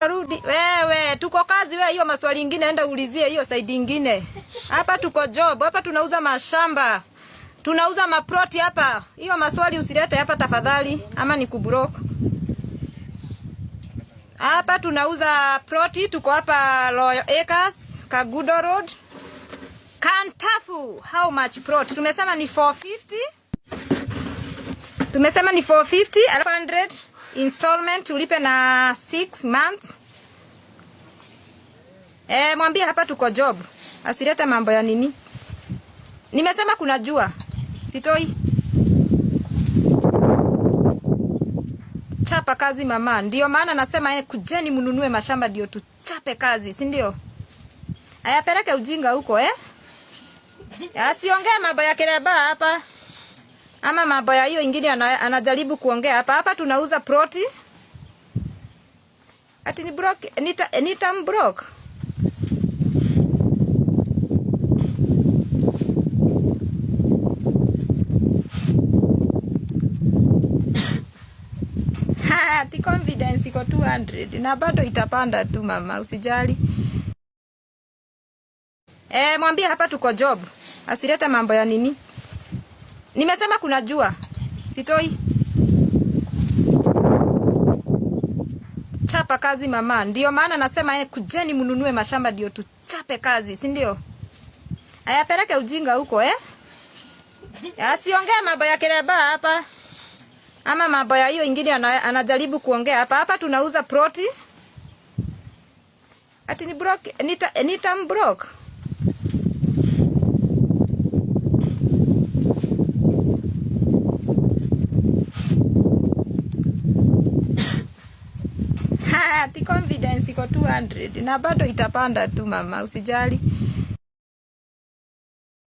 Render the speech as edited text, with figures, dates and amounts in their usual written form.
Rudi wewe, tuko kazi wewe, hiyo maswali ingine enda ulizie hiyo side ingine. Hapa tuko job, hapa tunauza mashamba. Tunauza maproti hapa. Hiyo maswali usilete hapa tafadhali, ama ni kubroke. Hapa tunauza proti, tuko hapa Royal Acres, Kagudo Road. Kantafu, how much proti? Tumesema ni 450. Tumesema ni 450, 500 installment ulipe na 6 months. Mwambie hapa tuko job. Asileta mambo ya nini. Nimesema kuna jua. Sitoi. Chapa kazi mama. Ndio maana nasema kujeni mnunue mashamba ndio tuchape kazi, si ndio? Ayapeleke ujinga huko Asiongea mambo ya keleba hapa. Ama mambo ya hiyo ingine anajaribu kuongea hapa. Hapa tunauza proti. Ati ni broke, nitambroke. Ati confidence iko 200 na bado itapanda tu mama, usijali. Mwambie hapa tuko job. Asileta mambo ya nini. Nimesema kuna jua. Sitoi. Chapa kazi mama. Ndio maana nasema kujeni mnunue mashamba ndio tuchape kazi, si ndio? Ayapeleke ujinga huko Asiongea mambo ya keleba hapa. Ama mambo ya hiyo ingine anajaribu kuongea hapa. Hapa tunauza proti. Ati ni broke, nitambroke. Ati confidence iko 200 na bado itapanda tu mama, usijali.